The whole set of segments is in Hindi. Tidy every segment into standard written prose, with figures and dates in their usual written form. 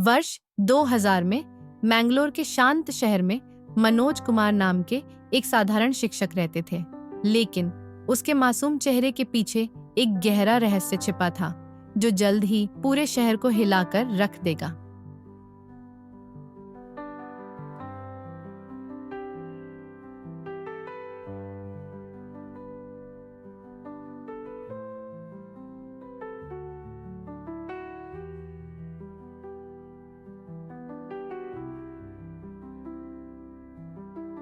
वर्ष 2000 में मैंगलोर के शांत शहर में मनोज कुमार नाम के एक साधारण शिक्षक रहते थे, लेकिन उसके मासूम चेहरे के पीछे एक गहरा रहस्य छिपा था जो जल्द ही पूरे शहर को हिलाकर रख देगा।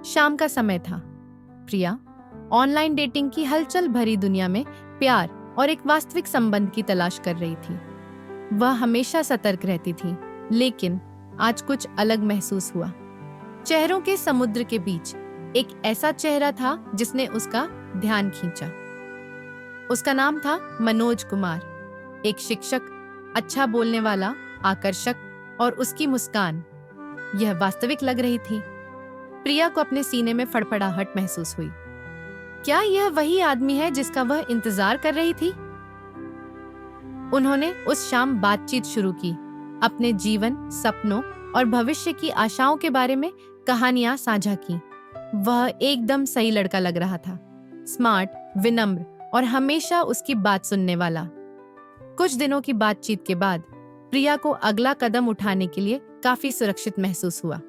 शाम का समय था। प्रिया ऑनलाइन डेटिंग की हलचल भरी दुनिया में प्यार और एक वास्तविक संबंध की तलाश कर रही थी। वह हमेशा सतर्क रहती थी, लेकिन आज कुछ अलग महसूस हुआ। चेहरों के समुद्र के बीच एक ऐसा चेहरा था जिसने उसका ध्यान खींचा। उसका नाम था मनोज कुमार, एक शिक्षक, अच्छा बोलने वाला, आकर्षक, और उसकी मुस्कान यह वास्तविक लग रही थी। प्रिया को अपने सीने में फड़फड़ाहट महसूस हुई। क्या यह वही आदमी है जिसका वह इंतजार कर रही थी? उन्होंने उस शाम बातचीत शुरू की, अपने जीवन, सपनों और भविष्य की आशाओं के बारे में कहानियां साझा की। वह एकदम सही लड़का लग रहा था, स्मार्ट, विनम्र और हमेशा उसकी बात सुनने वाला। कुछ दिनों की बातचीत के बाद प्रिया को अगला कदम उठाने के लिए काफी सुरक्षित महसूस हुआ।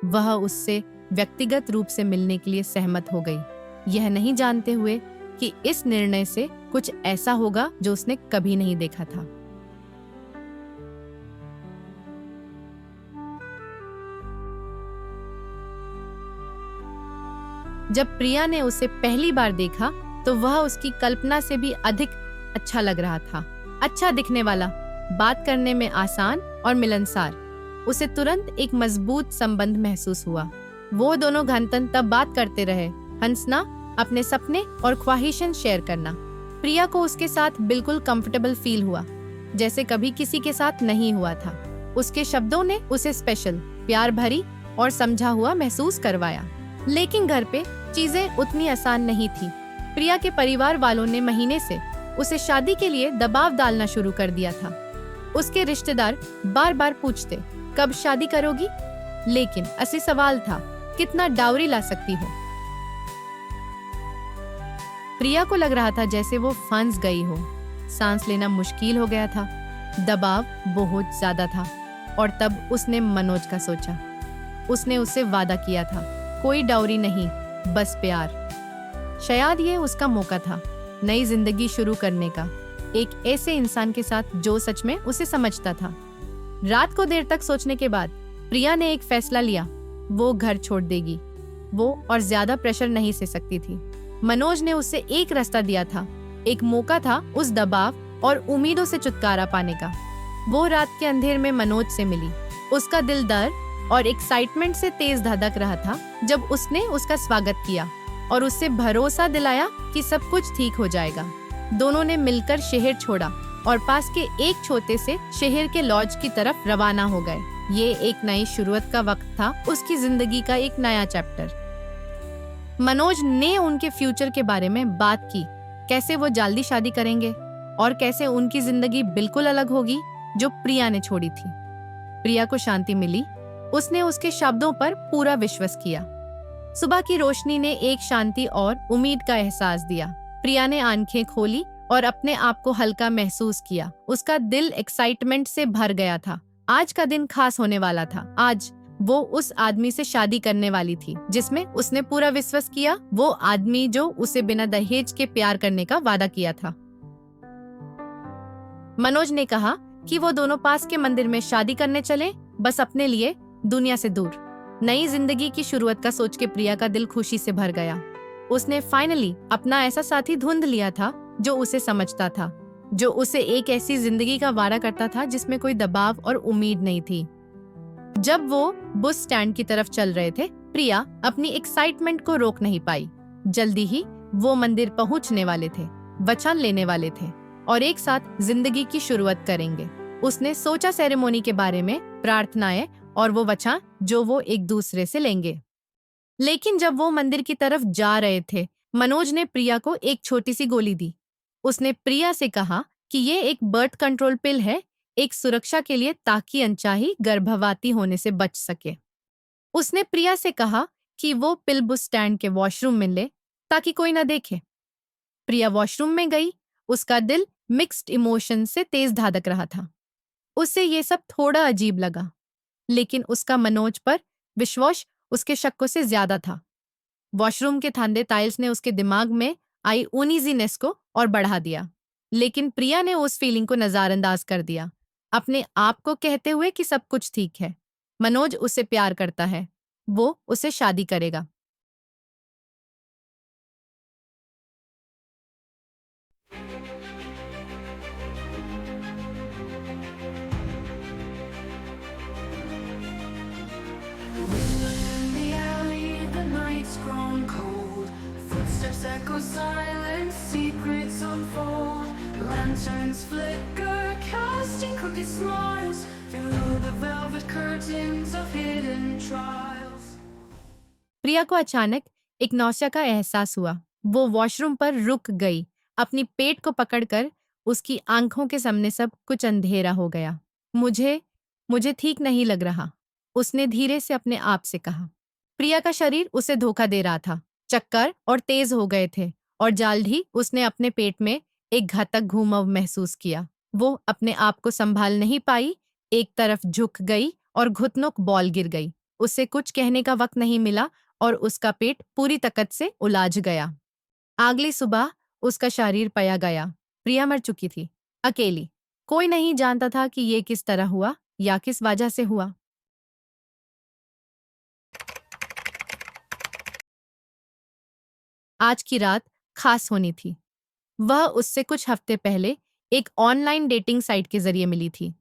वह उससे व्यक्तिगत रूप से मिलने के लिए सहमत हो गई, यह नहीं जानते हुए कि इस निर्णय से कुछ ऐसा होगा जो उसने कभी नहीं देखा था। जब प्रिया ने उसे पहली बार देखा तो वह उसकी कल्पना से भी अधिक अच्छा लग रहा था। अच्छा दिखने वाला, बात करने में आसान और मिलनसार। उसे तुरंत एक मजबूत संबंध महसूस हुआ। वो दोनों घंटन तब बात करते रहे, हंसना, अपने सपने और ख्वाहिशें शेयर करना। प्रिया को उसके साथ बिल्कुल कंफर्टेबल फील हुआ, जैसे कभी किसी के साथ नहीं हुआ था। उसके शब्दों ने उसे स्पेशल, प्यार भरी और समझा हुआ महसूस करवाया। लेकिन घर पे चीजें उतनी आसान नहीं थी। प्रिया के परिवार वालों ने महीने से उसे शादी के लिए दबाव डालना शुरू कर दिया था। उसके रिश्तेदार बार बार पूछते, कब शादी करोगी? लेकिन असली सवाल था, कितना डाउरी ला सकती हो? प्रिया को लग रहा था जैसे वो फंस गई हो। सांस लेना मुश्किल हो गया था, दबाव बहुत ज्यादा था। और तब उसने मनोज का सोचा। उसने उससे वादा किया था, कोई डाउरी नहीं, बस प्यार। शायद ये उसका मौका था, नई जिंदगी शुरू करने का, एक ऐसे इंसान के साथ जो सच में उसे समझता था। रात को देर तक सोचने के बाद प्रिया ने एक फैसला लिया। वो घर छोड़ देगी। वो और ज्यादा प्रेशर नहीं सह सकती थी। मनोज ने उसे एक रास्ता दिया था, एक मौका था उस दबाव और उम्मीदों से छुटकारा पाने का। वो रात के अंधेर में मनोज से मिली। उसका दिल डर और एक्साइटमेंट से तेज धड़क रहा था जब उसने उसका स्वागत किया और उससे भरोसा दिलाया कि सब कुछ ठीक हो जाएगा। दोनों ने मिलकर शहर छोड़ा और पास के एक छोटे से शहर के लॉज की तरफ रवाना हो गए। ये एक नई शुरुआत का वक्त था, उसकी जिंदगी का एक नया चैप्टर। मनोज ने उनके फ्यूचर के बारे में बात की, कैसे वो जल्दी शादी करेंगे और कैसे उनकी जिंदगी बिल्कुल अलग होगी जो प्रिया ने छोड़ी थी। प्रिया को शांति मिली। उसने उसके शब्दों पर पूरा विश्वास किया। सुबह की रोशनी ने एक शांति और उम्मीद का एहसास दिया। प्रिया ने आंखें खोली और अपने आप को हल्का महसूस किया। उसका दिल एक्साइटमेंट से भर गया था। आज का दिन खास होने वाला था। आज वो उस आदमी से शादी करने वाली थी जिसमें उसने पूरा विश्वास किया, वो आदमी जो उसे बिना दहेज के प्यार करने का वादा किया था। मनोज ने कहा कि वो दोनों पास के मंदिर में शादी करने चले, बस अपने लिए, दुनिया से दूर। नई जिंदगी की शुरुआत का सोच के प्रिया का दिल खुशी से भर गया। उसने फाइनली अपना ऐसा साथी ढूंढ लिया था जो उसे समझता था, जो उसे एक ऐसी जिंदगी का वादा करता था जिसमें कोई दबाव और उम्मीद नहीं थी। जब वो बस स्टैंड की तरफ चल रहे थे, प्रिया अपनी एक्साइटमेंट को रोक नहीं पाई। जल्दी ही वो मंदिर पहुंचने वाले थे, वचन लेने वाले थे और एक साथ जिंदगी की शुरुआत करेंगे। उसने सोचा सेरेमोनी के बारे में, प्रार्थनाएं और वो वचन जो वो एक दूसरे से लेंगे। लेकिन जब वो मंदिर की तरफ जा रहे थे, मनोज ने प्रिया को एक छोटी सी गोली दी। उसने प्रिया से कहा कि ये एक बर्थ कंट्रोल पिल है, एक सुरक्षा के लिए, ताकि अनचाही गर्भवती होने से बच सके। उसने प्रिया से कहा कि वो पिल बस स्टैंड के वॉशरूम में ले, ताकि कोई ना देखे। प्रिया वॉशरूम में गई। उसका दिल मिक्स्ड इमोशन से तेज धड़क रहा था। उसे ये सब थोड़ा अजीब लगा, लेकिन उसका मनोज पर विश्वास उसके शक्कों से ज्यादा था। वॉशरूम के थांदे टाइल्स ने उसके दिमाग में आई उनीजीनेस को और बढ़ा दिया, लेकिन प्रिया ने उस फीलिंग को नजरअंदाज कर दिया, अपने आप को कहते हुए कि सब कुछ ठीक है। मनोज उसे प्यार करता है, वो उसे शादी करेगा। In the alley, the night's grown cold. Footsteps echo silent, secrets unfold. Lanterns flicker, casting crooked smiles through the velvet curtains of hidden trials. प्रिया को अचानक एक नौसिया का एहसास हुआ। वो वॉशरूम पर रुक गई, अपनी पेट को पकड़कर। उसकी आंखों के सामने सब कुछ अंधेरा हो गया। मुझे मुझे ठीक नहीं लग रहा, उसने धीरे से अपने आप से कहा। प्रिया का शरीर उसे धोखा दे रहा था। चक्कर और तेज हो गए थे, और जल्द ही उसने अपने पेट में एक घातक घूमव महसूस किया। वो अपने आप को संभाल नहीं पाई, एक तरफ झुक गई और घुटनों बॉल गिर गई। उसे कुछ कहने का वक्त नहीं मिला और उसका पेट पूरी ताकत से उलाझ गया। अगली सुबह उसका शरीर पाया गया। प्रिया मर चुकी थी, अकेली। कोई नहीं जानता था कि ये किस तरह हुआ या किस वजह से हुआ। आज की रात खास होनी थी। वह उससे कुछ हफ्ते पहले एक ऑनलाइन डेटिंग साइट के जरिए मिली थी।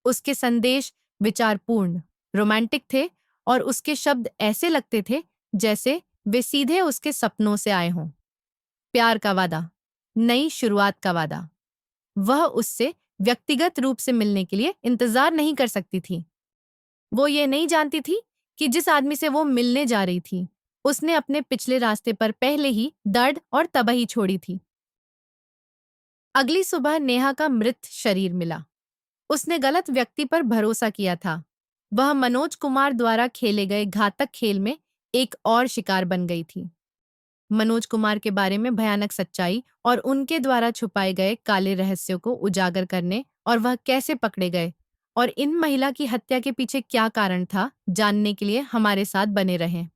उसके संदेश विचारपूर्ण, रोमांटिक थे, और उसके शब्द ऐसे लगते थे जैसे वे सीधे उसके सपनों से आए हों। प्यार का वादा, नई शुरुआत का वादा। वह उससे व्यक्तिगत रूप से मिलने के लिए इंतजार नहीं कर सकती थी। वो ये नहीं जानती थी कि जिस आदमी से वो मिलने जा रही थी, उसने अपने पिछले रास्ते पर पहले ही दर्द और तबाही छोड़ी थी। अगली सुबह नेहा का मृत शरीर मिला। उसने गलत व्यक्ति पर भरोसा किया था। वह मनोज कुमार द्वारा खेले गए घातक खेल में एक और शिकार बन गई थी। मनोज कुमार के बारे में भयानक सच्चाई और उनके द्वारा छुपाए गए काले रहस्यों को उजागर करने, और वह कैसे पकड़े गए, और इन महिला की हत्या के पीछे क्या कारण था, जानने के लिए हमारे साथ बने रहें।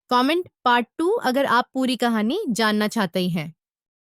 कमेंट पार्ट 2 अगर आप पूरी कहानी जानना चाहते हैं।